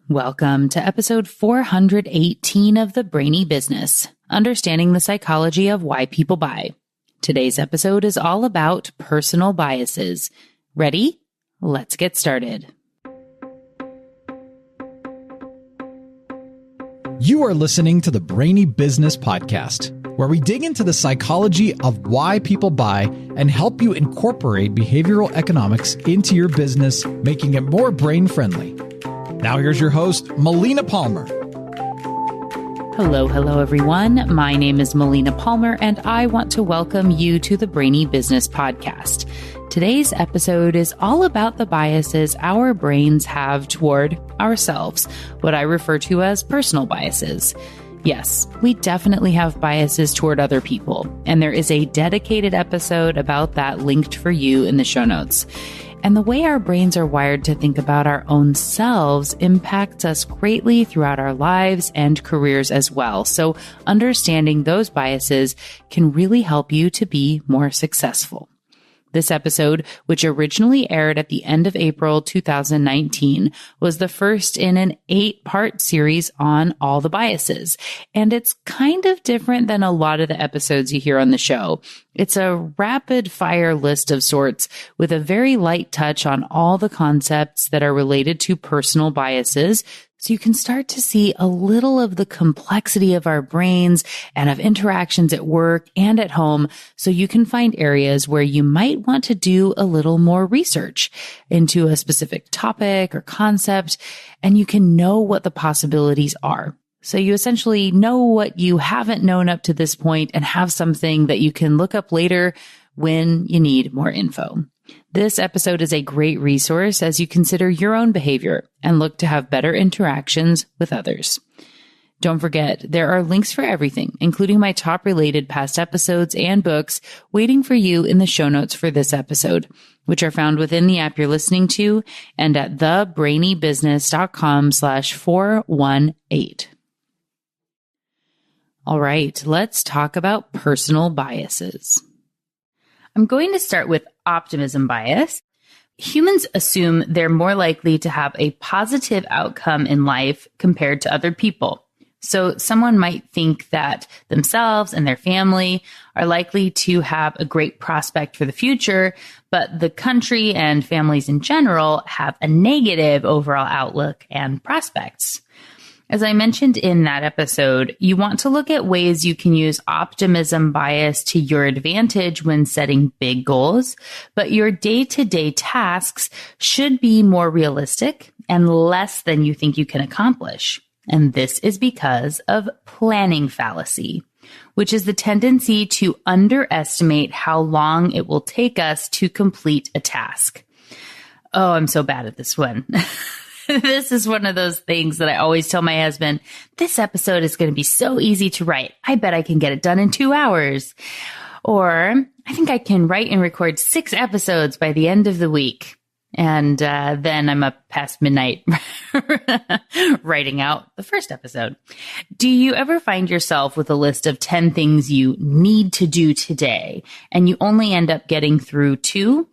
Welcome to episode 418 of the Brainy Business, understanding the psychology of why people buy. Today's episode is all about personal biases. Ready? Let's get started. You are listening to the Brainy Business Podcast, where we dig into the psychology of why people buy and help you incorporate behavioral economics into your business, making it more brain-friendly. Now here's your host, Melina Palmer. Hello, everyone. My name is Melina Palmer, and I want to welcome you to the Brainy Business Podcast. Today's episode is all about the biases our brains have toward ourselves, what I refer to as personal biases. Yes, we definitely have biases toward other people, and there is a dedicated episode about that linked for you in the show notes. And the way our brains are wired to think about our own selves impacts us greatly throughout our lives and careers as well. So understanding those biases can really help you to be more successful. This episode, which originally aired at the end of April 2019, was the first in an 8-part series on all the biases. And it's kind of different than a lot of the episodes you hear on the show. It's a rapid fire list of sorts with a very light touch on all the concepts that are related to personal biases, so you can start to see a little of the complexity of our brains and of interactions at work and at home, so you can find areas where you might want to do a little more research into a specific topic or concept, and you can know what the possibilities are. So you essentially know what you haven't known up to this point and have something that you can look up later when you need more info. This episode is a great resource as you consider your own behavior and look to have better interactions with others. Don't forget, there are links for everything, including my top related past episodes and books waiting for you in the show notes for this episode, which are found within the app you're listening to and at thebrainybusiness.com/418. All right, let's talk about personal biases. I'm going to start with optimism bias. Humans assume they're more likely to have a positive outcome in life compared to other people. So someone might think that themselves and their family are likely to have a great prospect for the future, but the country and families in general have a negative overall outlook and prospects. As I mentioned in that episode, you want to look at ways you can use optimism bias to your advantage when setting big goals, but your day-to-day tasks should be more realistic and less than you think you can accomplish. And this is because of planning fallacy, which is the tendency to underestimate how long it will take us to complete a task. Oh, I'm so bad at this one. This is one of those things that I always tell my husband, this episode is going to be so easy to write. I bet I can get it done in 2 hours. Or I think I can write and record 6 episodes by the end of the week. And then I'm up past midnight writing out the first episode. Do you ever find yourself with a list of 10 things you need to do today and you only end up getting through 2?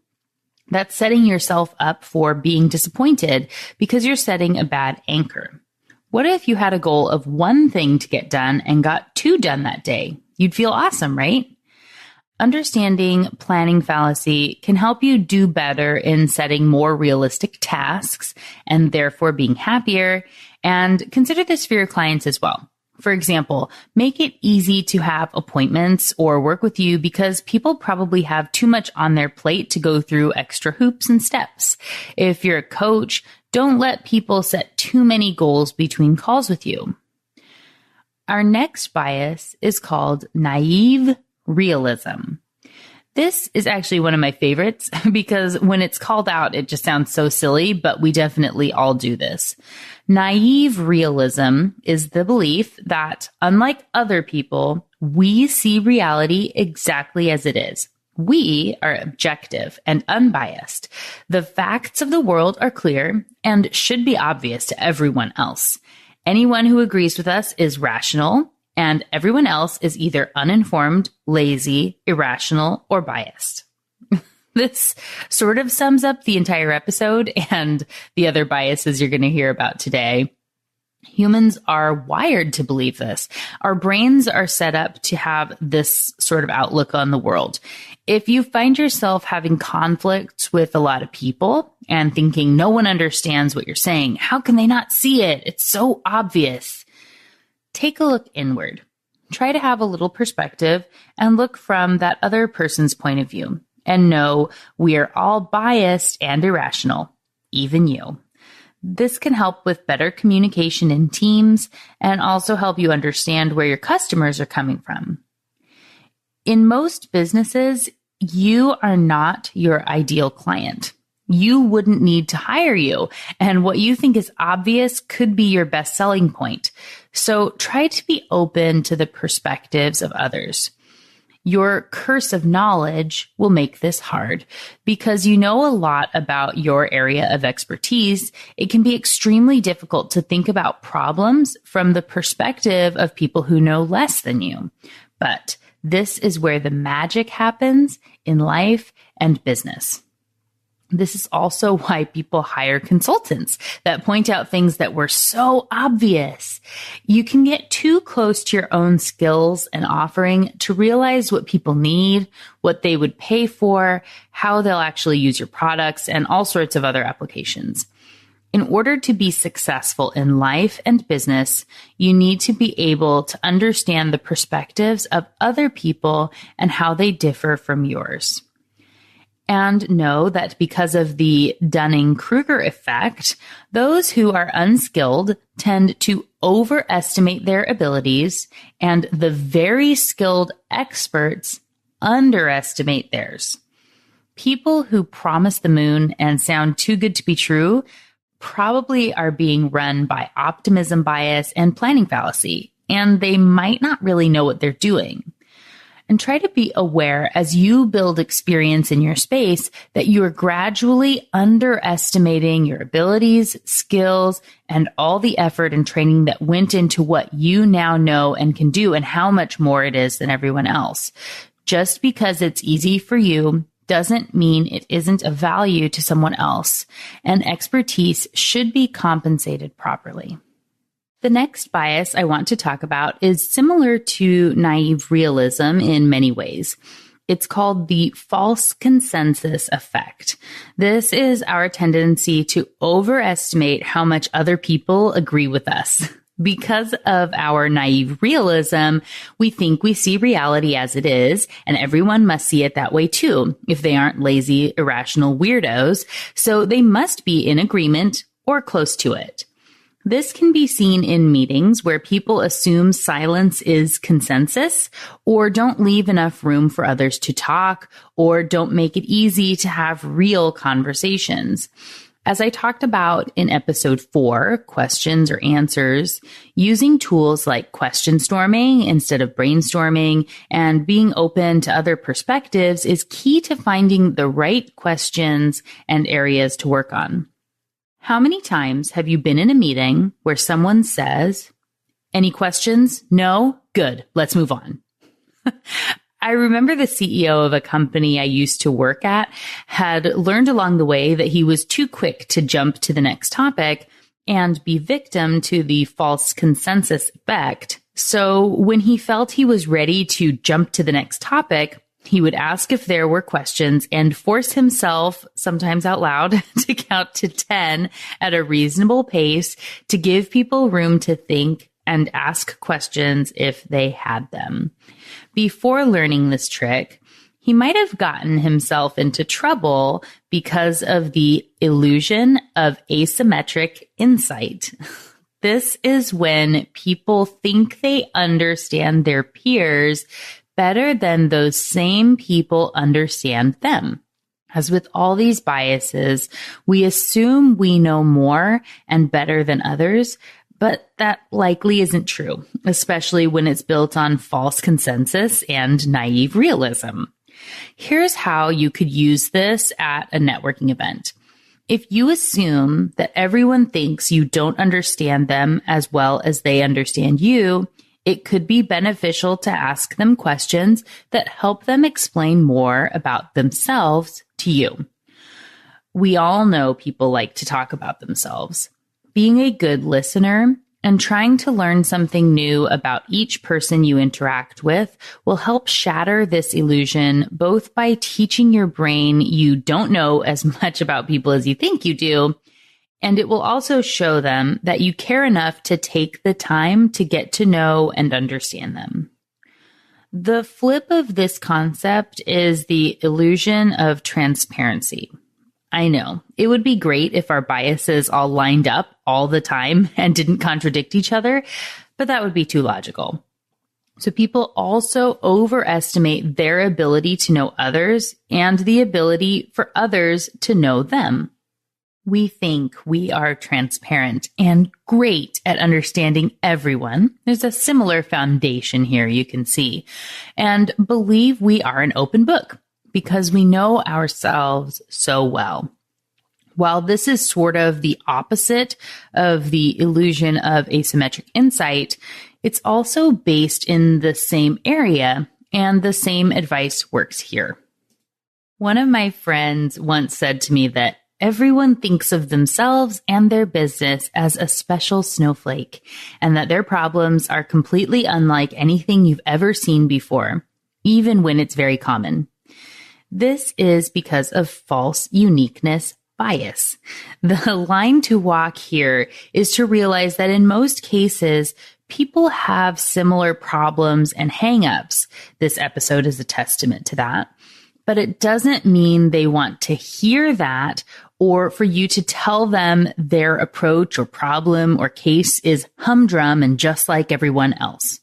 That's setting yourself up for being disappointed because you're setting a bad anchor. What if you had a goal of 1 thing to get done and got 2 done that day? You'd feel awesome, right? Understanding planning fallacy can help you do better in setting more realistic tasks and therefore being happier. And consider this for your clients as well. For example, make it easy to have appointments or work with you because people probably have too much on their plate to go through extra hoops and steps. If you're a coach, don't let people set too many goals between calls with you. Our next bias is called naive realism. This is actually one of my favorites because when it's called out, it just sounds so silly, but we definitely all do this. Naive realism is the belief that, unlike other people, we see reality exactly as it is. We are objective and unbiased. The facts of the world are clear and should be obvious to everyone else. Anyone who agrees with us is rational, and everyone else is either uninformed, lazy, irrational, or biased. This sort of sums up the entire episode and the other biases you're going to hear about today. Humans are wired to believe this. Our brains are set up to have this sort of outlook on the world. If you find yourself having conflicts with a lot of people and thinking no one understands what you're saying, how can they not see it? It's so obvious. Take a look inward. Try to have a little perspective and look from that other person's point of view. And know we are all biased and irrational, even you. This can help with better communication in teams and also help you understand where your customers are coming from. In most businesses, you are not your ideal client. You wouldn't need to hire you, and what you think is obvious could be your best selling point. So try to be open to the perspectives of others. Your curse of knowledge will make this hard. Because you know a lot about your area of expertise, it can be extremely difficult to think about problems from the perspective of people who know less than you. But this is where the magic happens in life and business. This is also why people hire consultants that point out things that were so obvious. You can get too close to your own skills and offering to realize what people need, what they would pay for, how they'll actually use your products, and all sorts of other applications. In order to be successful in life and business, you need to be able to understand the perspectives of other people and how they differ from yours. And know that because of the Dunning-Kruger effect, those who are unskilled tend to overestimate their abilities, and the very skilled experts underestimate theirs. People who promise the moon and sound too good to be true probably are being run by optimism bias and planning fallacy, and they might not really know what they're doing. And try to be aware as you build experience in your space that you are gradually underestimating your abilities, skills, and all the effort and training that went into what you now know and can do and how much more it is than everyone else. Just because it's easy for you doesn't mean it isn't of value to someone else, and expertise should be compensated properly. The next bias I want to talk about is similar to naive realism in many ways. It's called the false consensus effect. This is our tendency to overestimate how much other people agree with us. Because of our naive realism, we think we see reality as it is, and everyone must see it that way too, if they aren't lazy, irrational weirdos. So they must be in agreement or close to it. This can be seen in meetings where people assume silence is consensus, or don't leave enough room for others to talk, or don't make it easy to have real conversations. As I talked about in episode 4, questions or answers, using tools like question storming instead of brainstorming and being open to other perspectives is key to finding the right questions and areas to work on. How many times have you been in a meeting where someone says, "Any questions? No? Good. Let's move on." I remember the CEO of a company I used to work at had learned along the way that he was too quick to jump to the next topic and be victim to the false consensus effect. So when he felt he was ready to jump to the next topic, he would ask if there were questions and force himself, sometimes out loud, to count to 10 at a reasonable pace to give people room to think and ask questions if they had them. Before learning this trick, he might have gotten himself into trouble because of the illusion of asymmetric insight. This is when people think they understand their peers better than those same people understand them. As with all these biases, we assume we know more and better than others, but that likely isn't true, especially when it's built on false consensus and naive realism. Here's how you could use this at a networking event. If you assume that everyone thinks you don't understand them as well as they understand you, it could be beneficial to ask them questions that help them explain more about themselves to you. We all know people like to talk about themselves. Being a good listener And trying to learn something new about each person you interact with will help shatter this illusion, both by teaching your brain you don't know as much about people as you think you do, and it will also show them that you care enough to take the time to get to know and understand them. The flip of this concept is the illusion of transparency. I know, it would be great if our biases all lined up all the time and didn't contradict each other, but that would be too logical. So people also overestimate their ability to know others and the ability for others to know them. We think we are transparent and great at understanding everyone. There's a similar foundation here you can see, and believe we are an open book because we know ourselves so well. While this is sort of the opposite of the illusion of asymmetric insight, it's also based in the same area, and the same advice works here. One of my friends once said to me that everyone thinks of themselves and their business as a special snowflake, and that their problems are completely unlike anything you've ever seen before, even when it's very common. This is because of false uniqueness bias. The line to walk here is to realize that in most cases, people have similar problems and hangups. This episode is a testament to that. But it doesn't mean they want to hear that or for you to tell them their approach or problem or case is humdrum and just like everyone else.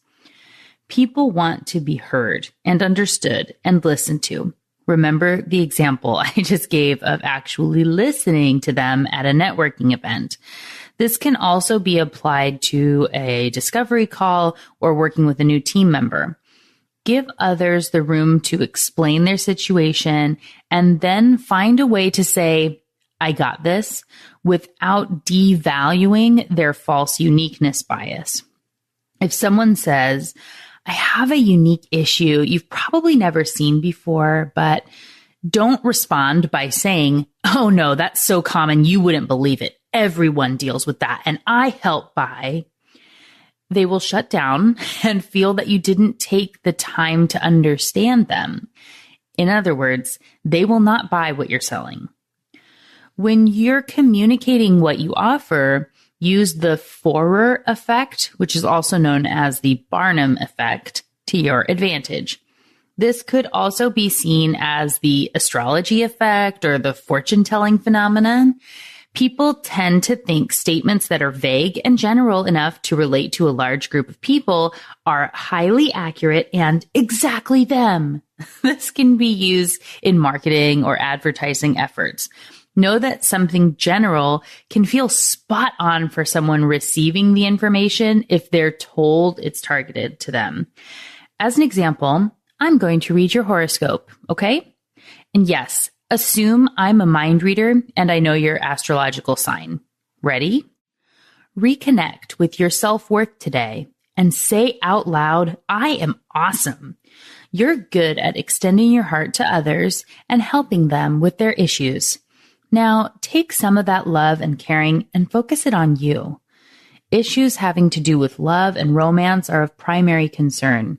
People want to be heard and understood and listened to. Remember the example I just gave of actually listening to them at a networking event. This can also be applied to a discovery call or working with a new team member. Give others the room to explain their situation and then find a way to say, I got this, without devaluing their false uniqueness bias. If someone says, I have a unique issue you've probably never seen before, but don't respond by saying, oh no, that's so common you wouldn't believe it. Everyone deals with that and I help by. They will shut down and feel that you didn't take the time to understand them. In other words, they will not buy what you're selling. When you're communicating what you offer, use the Forer effect, which is also known as the Barnum effect, to your advantage. This could also be seen as the astrology effect or the fortune-telling phenomenon. People tend to think statements that are vague and general enough to relate to a large group of people are highly accurate and exactly them. This can be used in marketing or advertising efforts. Know that something general can feel spot on for someone receiving the information if they're told it's targeted to them. As an example, I'm going to read your horoscope, okay? And yes, assume I'm a mind reader and I know your astrological sign. Ready? Reconnect with your self-worth today and say out loud, I am awesome. You're good at extending your heart to others and helping them with their issues. Now, take some of that love and caring and focus it on you. Issues having to do with love and romance are of primary concern.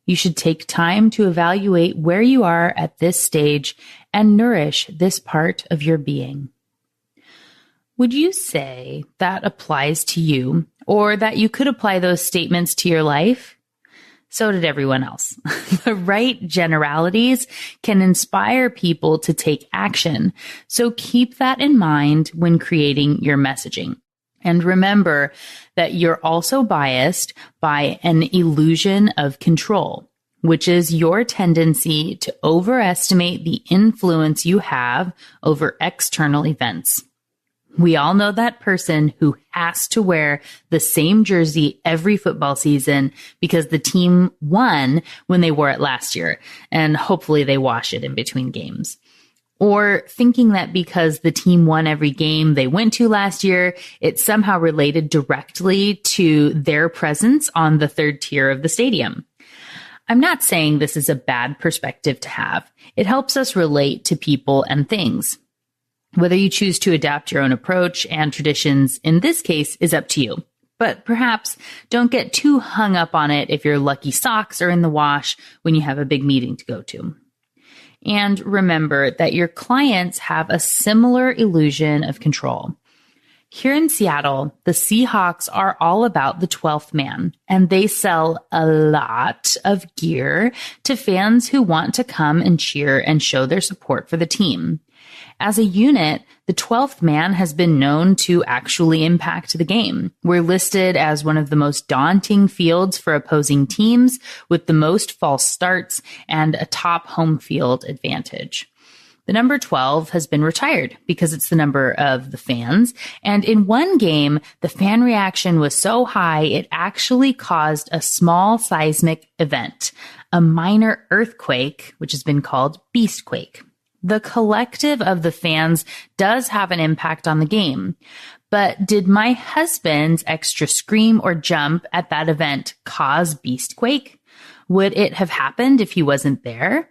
You should take time to evaluate where you are at this stage and nourish this part of your being. Would you say that applies to you, or that you could apply those statements to your life? So did everyone else. The right generalities can inspire people to take action. So keep that in mind when creating your messaging. And remember that you're also biased by an illusion of control, which is your tendency to overestimate the influence you have over external events. We all know that person who has to wear the same jersey every football season because the team won when they wore it last year, and hopefully they wash it in between games. Or thinking that because the team won every game they went to last year, it's somehow related directly to their presence on the third tier of the stadium. I'm not saying this is a bad perspective to have. It helps us relate to people and things. Whether you choose to adapt your own approach and traditions in this case is up to you. But perhaps don't get too hung up on it if your lucky socks are in the wash when you have a big meeting to go to. And remember that your clients have a similar illusion of control. Here in Seattle, the Seahawks are all about the 12th man, and they sell a lot of gear to fans who want to come and cheer and show their support for the team. As a unit, the 12th man has been known to actually impact the game. We're listed as one of the most daunting fields for opposing teams, with the most false starts and a top home field advantage. The number 12 has been retired because it's the number of the fans. And in one game, the fan reaction was so high, it actually caused a small seismic event, a minor earthquake, which has been called Beastquake. The collective of the fans does have an impact on the game. But did my husband's extra scream or jump at that event cause Beastquake? Would it have happened if he wasn't there?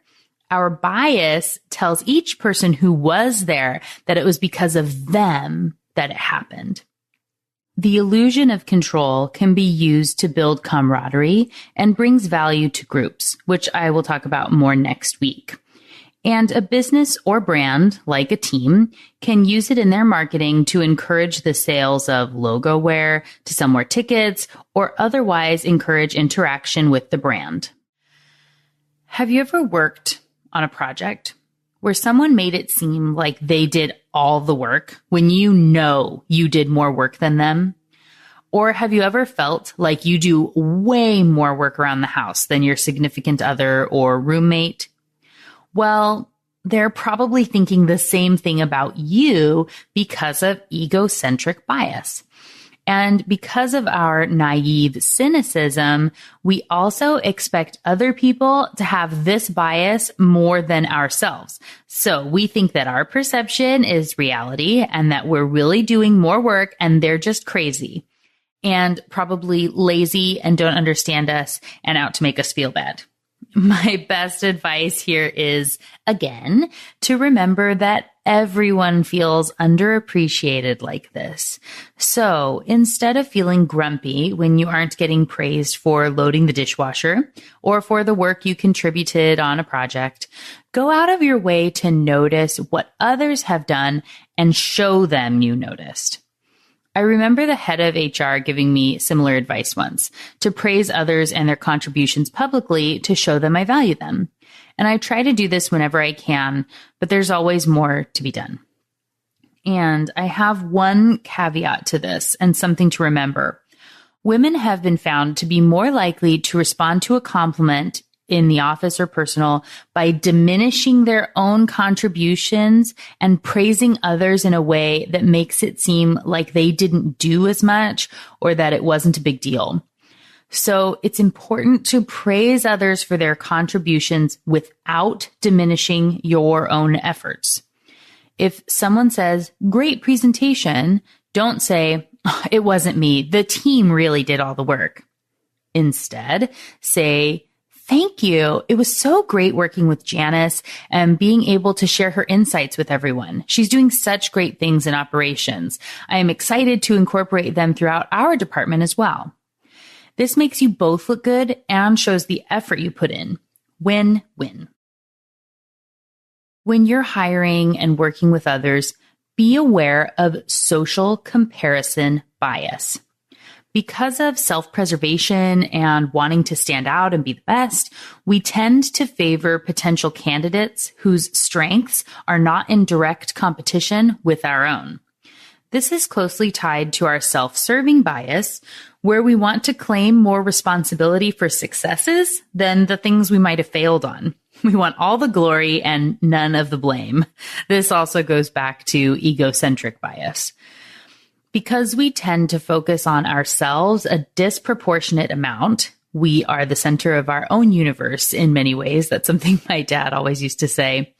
Our bias tells each person who was there that it was because of them that it happened. The illusion of control can be used to build camaraderie and brings value to groups, which I will talk about more next week. And a business or brand, like a team, can use it in their marketing to encourage the sales of logo wear, to sell more tickets, or otherwise encourage interaction with the brand. Have you ever worked on a project where someone made it seem like they did all the work when you know you did more work than them? Or have you ever felt like you do way more work around the house than your significant other or roommate? Well, they're probably thinking the same thing about you because of egocentric bias. And because of our naive cynicism, we also expect other people to have this bias more than ourselves. So we think that our perception is reality and that we're really doing more work and they're just crazy and probably lazy and don't understand us and out to make us feel bad. My best advice here is, again, to remember that everyone feels underappreciated like this. So instead of feeling grumpy when you aren't getting praised for loading the dishwasher or for the work you contributed on a project, go out of your way to notice what others have done and show them you noticed. I remember the head of HR giving me similar advice once, to praise others and their contributions publicly to show them I value them. And I try to do this whenever I can, but there's always more to be done. And I have one caveat to this and something to remember. Women have been found to be more likely to respond to a compliment in the office or personal by diminishing their own contributions and praising others in a way that makes it seem like they didn't do as much or that it wasn't a big deal. So it's important to praise others for their contributions without diminishing your own efforts. If someone says, "Great presentation," don't say, "It wasn't me. The team really did all the work." Instead, say, "Thank you. It was so great working with Janice and being able to share her insights with everyone. She's doing such great things in operations. I am excited to incorporate them throughout our department as well." This makes you both look good and shows the effort you put in. Win-win. When you're hiring and working with others, be aware of social comparison bias. Because of self-preservation and wanting to stand out and be the best, we tend to favor potential candidates whose strengths are not in direct competition with our own. This is closely tied to our self-serving bias, where we want to claim more responsibility for successes than the things we might have failed on. We want all the glory and none of the blame. This also goes back to egocentric bias. Because we tend to focus on ourselves a disproportionate amount, we are the center of our own universe in many ways. That's something my dad always used to say.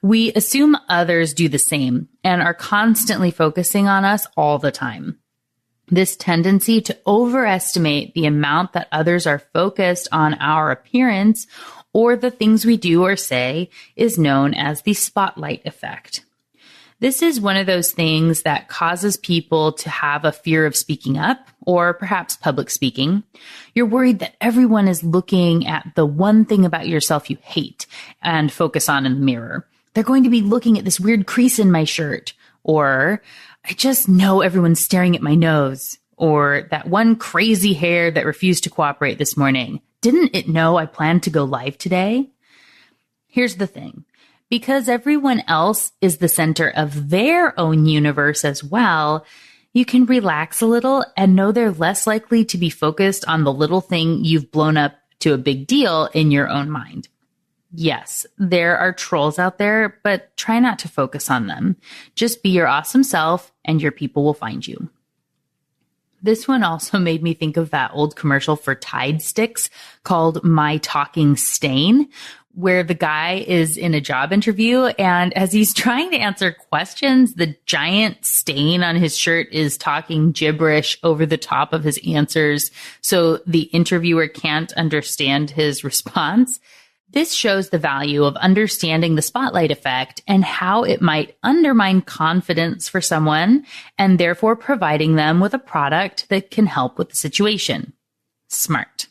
We assume others do the same and are constantly focusing on us all the time. This tendency to overestimate the amount that others are focused on our appearance or the things we do or say is known as the spotlight effect. This is one of those things that causes people to have a fear of speaking up or perhaps public speaking. You're worried that everyone is looking at the one thing about yourself you hate and focus on in the mirror. They're going to be looking at this weird crease in my shirt, or I just know everyone's staring at my nose, or that one crazy hair that refused to cooperate this morning. Didn't it know I planned to go live today? Here's the thing. Because everyone else is the center of their own universe as well, you can relax a little and know they're less likely to be focused on the little thing you've blown up to a big deal in your own mind. Yes, there are trolls out there, but try not to focus on them. Just be your awesome self and your people will find you. This one also made me think of that old commercial for Tide sticks called My Talking Stain, where the guy is in a job interview, and as he's trying to answer questions, the giant stain on his shirt is talking gibberish over the top of his answers, so the interviewer can't understand his response. This shows the value of understanding the spotlight effect and how it might undermine confidence for someone, and therefore providing them with a product that can help with the situation. Smart.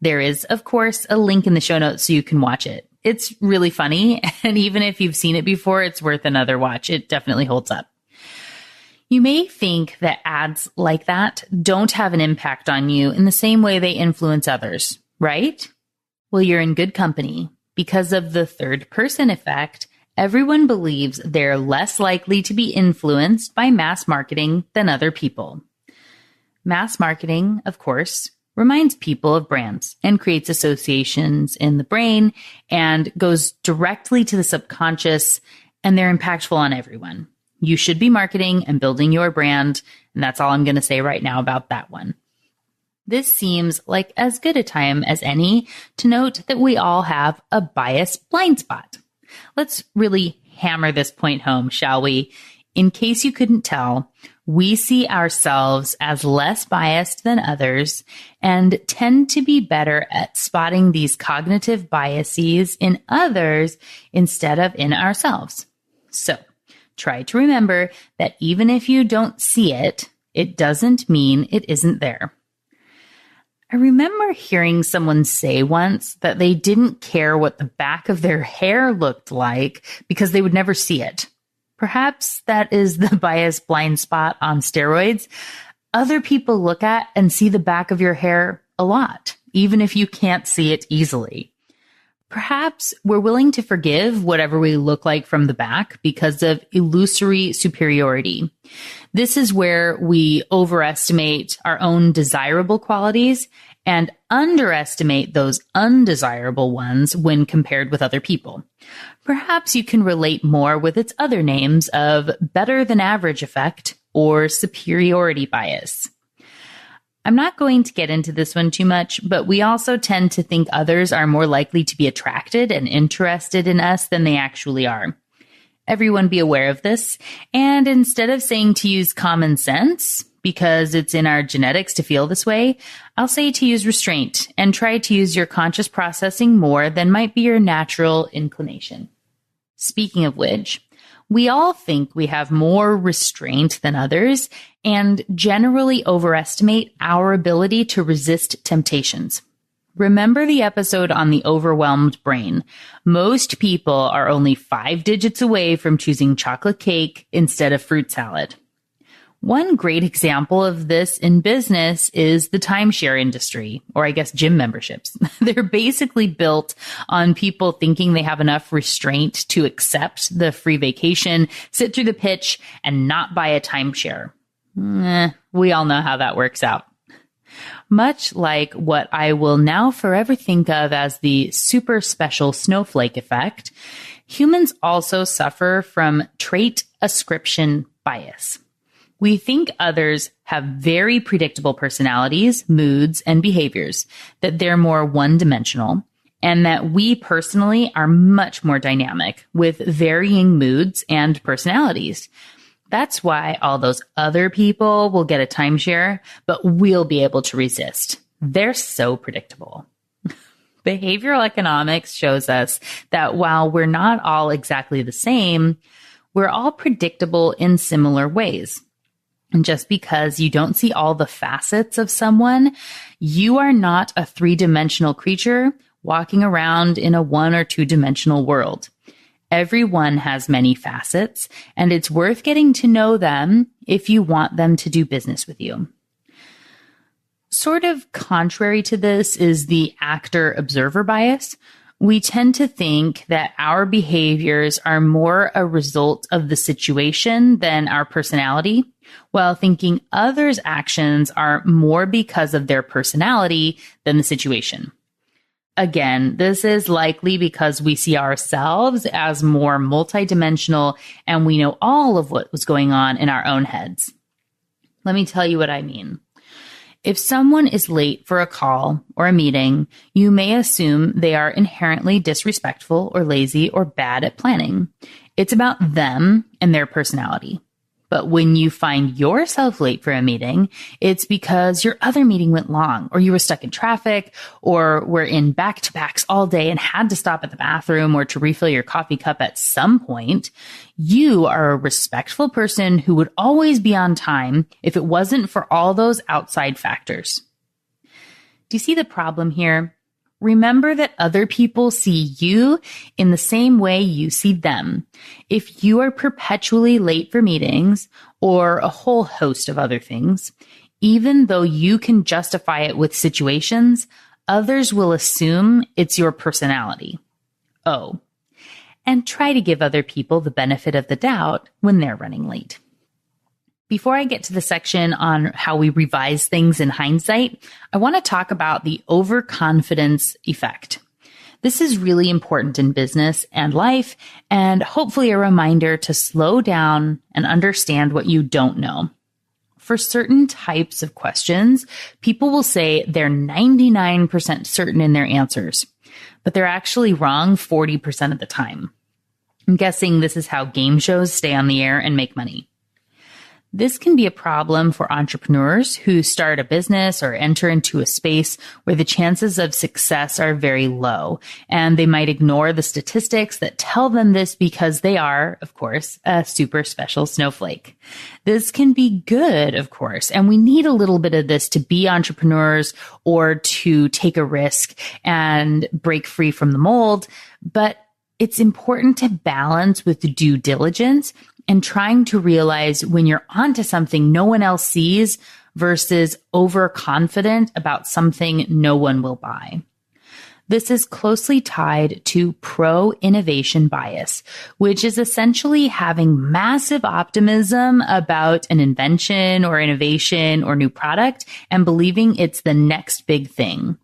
There is, of course, a link in the show notes so you can watch it. It's really funny, and even if you've seen it before, it's worth another watch. It definitely holds up. You may think that ads like that don't have an impact on you in the same way they influence others, right? Well, you're in good company. Because of the third person effect, everyone believes they're less likely to be influenced by mass marketing than other people. Mass marketing, of course, reminds people of brands and creates associations in the brain and goes directly to the subconscious, and they're impactful on everyone. You should be marketing and building your brand, and that's all I'm going to say right now about that one. This seems like as good a time as any to note that we all have a bias blind spot. Let's really hammer this point home, shall we? In case you couldn't tell, we see ourselves as less biased than others and tend to be better at spotting these cognitive biases in others instead of in ourselves. So try to remember that even if you don't see it, it doesn't mean it isn't there. I remember hearing someone say once that they didn't care what the back of their hair looked like because they would never see it. Perhaps that is the bias blind spot on steroids. Other people look at and see the back of your hair a lot, even if you can't see it easily. Perhaps we're willing to forgive whatever we look like from the back because of illusory superiority. This is where we overestimate our own desirable qualities and underestimate those undesirable ones when compared with other people. Perhaps you can relate more with its other names of better than average effect or superiority bias. I'm not going to get into this one too much, but we also tend to think others are more likely to be attracted and interested in us than they actually are. Everyone be aware of this, and instead of saying to use common sense, because it's in our genetics to feel this way, I'll say to use restraint and try to use your conscious processing more than might be your natural inclination. Speaking of which, we all think we have more restraint than others and generally overestimate our ability to resist temptations. Remember the episode on the overwhelmed brain. Most people are only 5 digits away from choosing chocolate cake instead of fruit salad. One great example of this in business is the timeshare industry, or I guess gym memberships. They're basically built on people thinking they have enough restraint to accept the free vacation, sit through the pitch, and not buy a timeshare. We all know how that works out. Much like what I will now forever think of as the super special snowflake effect, humans also suffer from trait ascription bias. We think others have very predictable personalities, moods, and behaviors, that they're more one-dimensional, and that we personally are much more dynamic with varying moods and personalities. That's why all those other people will get a timeshare, but we'll be able to resist. They're so predictable. Behavioral economics shows us that while we're not all exactly the same, We're all predictable in similar ways. And just because you don't see all the facets of someone, you are not a three-dimensional creature walking around in a one or two-dimensional world. Everyone has many facets, and it's worth getting to know them if you want them to do business with you. Sort of contrary to this is the actor-observer bias. We tend to think that our behaviors are more a result of the situation than our personality, while thinking others' actions are more because of their personality than the situation. Again, this is likely because we see ourselves as more multidimensional and we know all of what was going on in our own heads. Let me tell you what I mean. If someone is late for a call or a meeting, you may assume they are inherently disrespectful or lazy or bad at planning. It's about them and their personality. But when you find yourself late for a meeting, it's because your other meeting went long, or you were stuck in traffic, or were in back-to-backs all day and had to stop at the bathroom or to refill your coffee cup at some point. You are a respectful person who would always be on time if it wasn't for all those outside factors. Do you see the problem here? Remember that other people see you in the same way you see them. If you are perpetually late for meetings or a whole host of other things, even though you can justify it with situations, others will assume it's your personality. Oh, and try to give other people the benefit of the doubt when they're running late. Before I get to the section on how we revise things in hindsight, I want to talk about the overconfidence effect. This is really important in business and life, and hopefully a reminder to slow down and understand what you don't know. For certain types of questions, people will say they're 99% certain in their answers, but they're actually wrong 40% of the time. I'm guessing this is how game shows stay on the air and make money. This can be a problem for entrepreneurs who start a business or enter into a space where the chances of success are very low, and they might ignore the statistics that tell them this because they are, of course, a super special snowflake. This can be good, of course, and we need a little bit of this to be entrepreneurs or to take a risk and break free from the mold, but it's important to balance with due diligence and trying to realize when you're onto something no one else sees versus overconfident about something no one will buy. This is closely tied to pro-innovation bias, which is essentially having massive optimism about an invention or innovation or new product and believing it's the next big thing.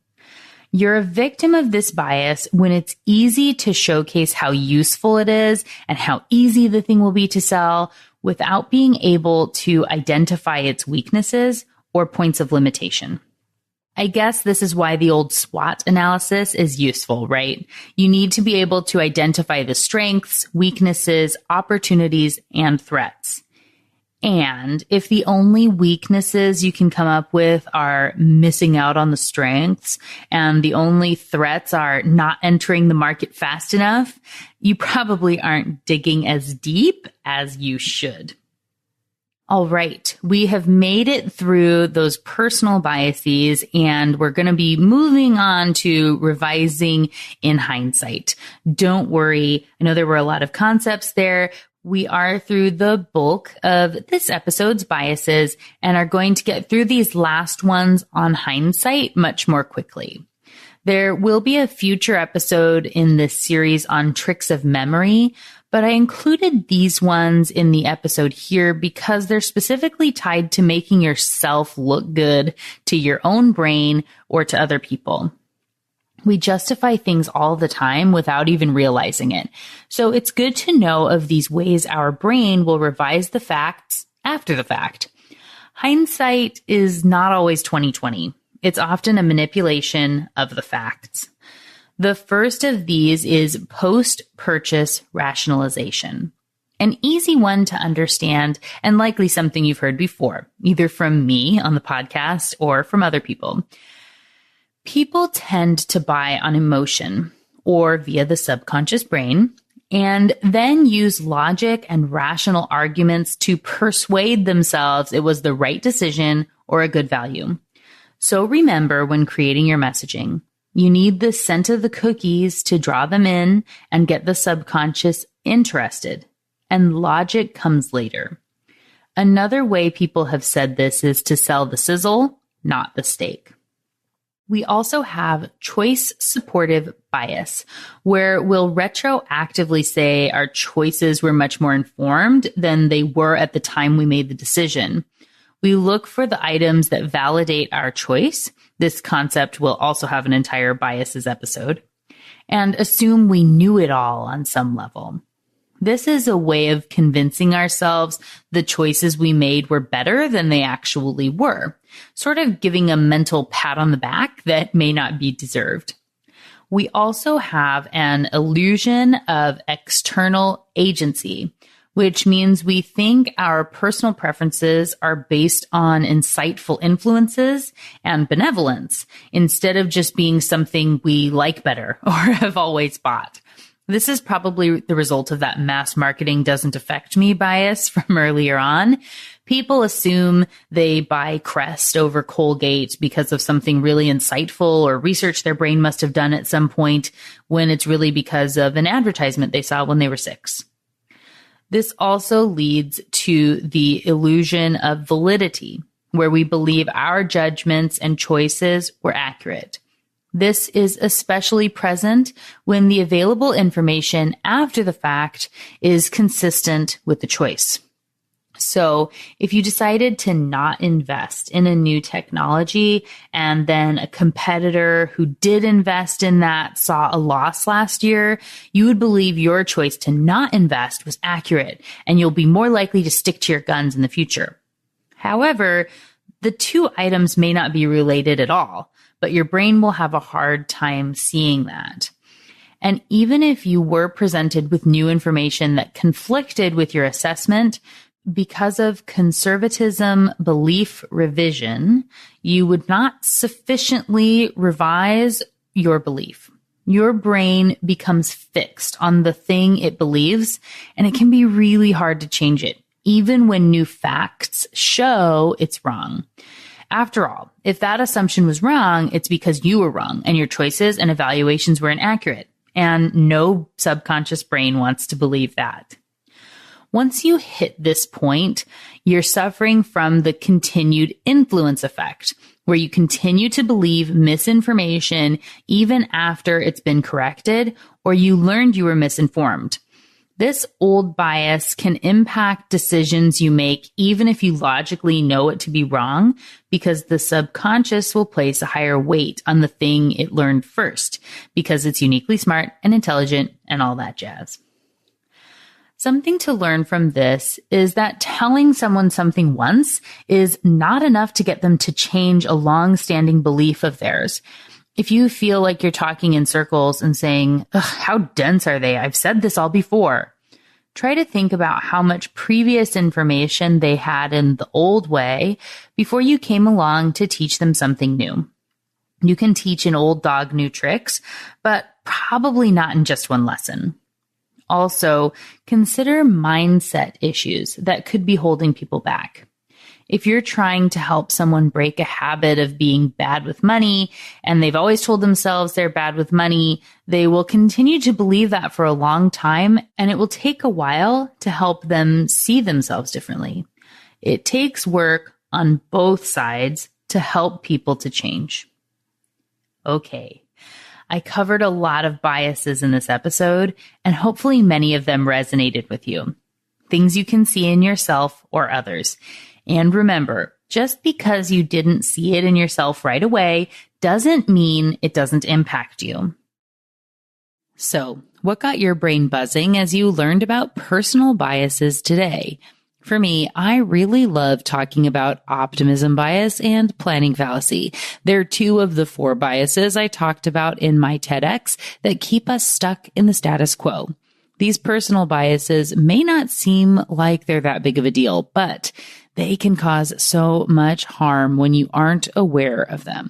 You're a victim of this bias when it's easy to showcase how useful it is and how easy the thing will be to sell without being able to identify its weaknesses or points of limitation. I guess this is why the old SWOT analysis is useful, right? You need to be able to identify the strengths, weaknesses, opportunities, and threats. And if the only weaknesses you can come up with are missing out on the strengths and the only threats are not entering the market fast enough, you probably aren't digging as deep as you should. All right, we have made it through those personal biases and we're going to be moving on to revising in hindsight. Don't worry. I know there were a lot of concepts there. We are through the bulk of this episode's biases and are going to get through these last ones on hindsight much more quickly. There will be a future episode in this series on tricks of memory, but I included these ones in the episode here because they're specifically tied to making yourself look good to your own brain or to other people. We justify things all the time without even realizing it. So it's good to know of these ways our brain will revise the facts after the fact. Hindsight is not always 20/20. It's often a manipulation of the facts. The first of these is post-purchase rationalization. An easy one to understand and likely something you've heard before, either from me on the podcast or from other people. People tend to buy on emotion or via the subconscious brain, and then use logic and rational arguments to persuade themselves it was the right decision or a good value. So remember, when creating your messaging, you need the scent of the cookies to draw them in and get the subconscious interested, and logic comes later. Another way people have said this is to sell the sizzle, not the steak. We also have choice supportive bias, where we'll retroactively say our choices were much more informed than they were at the time we made the decision. We look for the items that validate our choice. This concept will also have an entire biases episode, and assume we knew it all on some level. This is a way of convincing ourselves the choices we made were better than they actually were, sort of giving a mental pat on the back that may not be deserved. We also have an illusion of external agency, which means we think our personal preferences are based on insightful influences and benevolence, instead of just being something we like better or have always bought. This is probably the result of that mass marketing doesn't affect me bias from earlier on. People assume they buy Crest over Colgate because of something really insightful or research their brain must have done at some point, when it's really because of an advertisement they saw when they were 6. This also leads to the illusion of validity, where we believe our judgments and choices were accurate. This is especially present when the available information after the fact is consistent with the choice. So if you decided to not invest in a new technology and then a competitor who did invest in that saw a loss last year, you would believe your choice to not invest was accurate, and you'll be more likely to stick to your guns in the future. However, the two items may not be related at all, but your brain will have a hard time seeing that. And even if you were presented with new information that conflicted with your assessment, because of conservatism belief revision, you would not sufficiently revise your belief. Your brain becomes fixed on the thing it believes, and it can be really hard to change it, even when new facts show it's wrong. After all, if that assumption was wrong, it's because you were wrong and your choices and evaluations were inaccurate. And no subconscious brain wants to believe that. Once you hit this point, you're suffering from the continued influence effect, where you continue to believe misinformation even after it's been corrected or you learned you were misinformed. This old bias can impact decisions you make even if you logically know it to be wrong, because the subconscious will place a higher weight on the thing it learned first, because it's uniquely smart and intelligent and all that jazz. Something to learn from this is that telling someone something once is not enough to get them to change a long-standing belief of theirs. If you feel like you're talking in circles and saying, "Ugh, how dense are they? I've said this all before," try to think about how much previous information they had in the old way before you came along to teach them something new. You can teach an old dog new tricks, but probably not in just one lesson. Also, consider mindset issues that could be holding people back. If you're trying to help someone break a habit of being bad with money, and they've always told themselves they're bad with money, they will continue to believe that for a long time, and it will take a while to help them see themselves differently. It takes work on both sides to help people to change. Okay. I covered a lot of biases in this episode, and hopefully many of them resonated with you. Things you can see in yourself or others. And remember, just because you didn't see it in yourself right away doesn't mean it doesn't impact you. So, what got your brain buzzing as you learned about personal biases today? For me, I really love talking about optimism bias and planning fallacy. They're two of the 4 biases I talked about in my TEDx that keep us stuck in the status quo. These personal biases may not seem like they're that big of a deal, but they can cause so much harm when you aren't aware of them.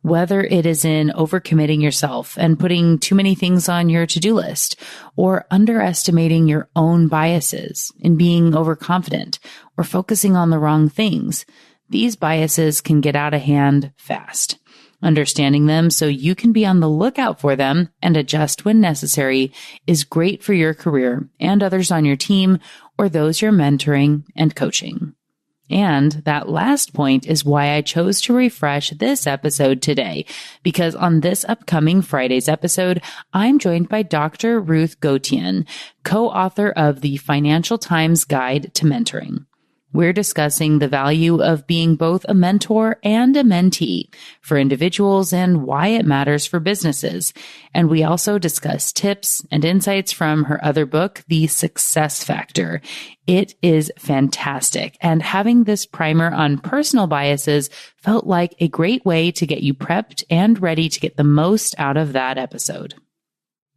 Whether it is in overcommitting yourself and putting too many things on your to-do list, or underestimating your own biases in being overconfident or focusing on the wrong things, these biases can get out of hand fast. Understanding them so you can be on the lookout for them and adjust when necessary is great for your career and others on your team or those you're mentoring and coaching. And that last point is why I chose to refresh this episode today, because on this upcoming Friday's episode, I'm joined by Dr. Ruth Gauthier, co-author of the Financial Times Guide to Mentoring. We're discussing the value of being both a mentor and a mentee for individuals and why it matters for businesses. And we also discuss tips and insights from her other book, The Success Factor. It is fantastic. And having this primer on personal biases felt like a great way to get you prepped and ready to get the most out of that episode.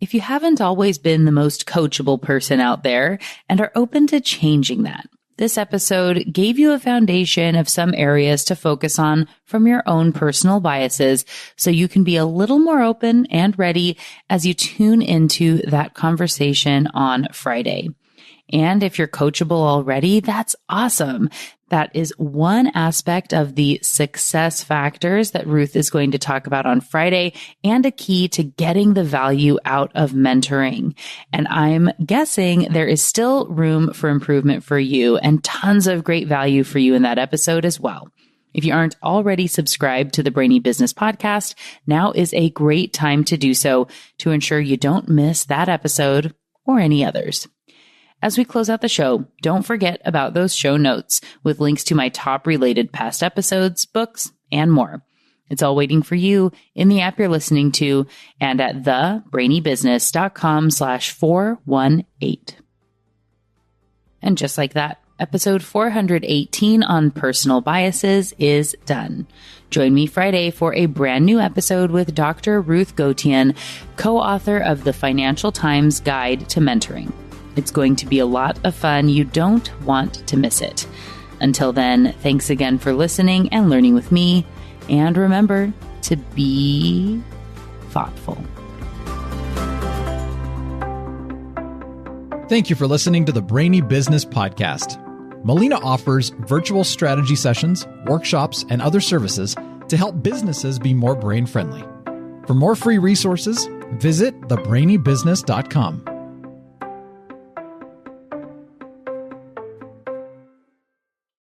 If you haven't always been the most coachable person out there and are open to changing that, this episode gave you a foundation of some areas to focus on from your own personal biases so you can be a little more open and ready as you tune into that conversation on Friday. And if you're coachable already, that's awesome. That is one aspect of the success factors that Ruth is going to talk about on Friday and a key to getting the value out of mentoring. And I'm guessing there is still room for improvement for you and tons of great value for you in that episode as well. If you aren't already subscribed to the Brainy Business podcast, now is a great time to do so to ensure you don't miss that episode or any others. As we close out the show, don't forget about those show notes with links to my top related past episodes, books, and more. It's all waiting for you in the app you're listening to and at thebrainybusiness.com/418. And just like that, episode 418 on personal biases is done. Join me Friday for a brand new episode with Dr. Ruth Gauthier, co-author of the Financial Times Guide to Mentoring. It's going to be a lot of fun. You don't want to miss it. Until then, thanks again for listening and learning with me. And remember to be thoughtful. Thank you for listening to the Brainy Business Podcast. Melina offers virtual strategy sessions, workshops, and other services to help businesses be more brain-friendly. For more free resources, visit thebrainybusiness.com.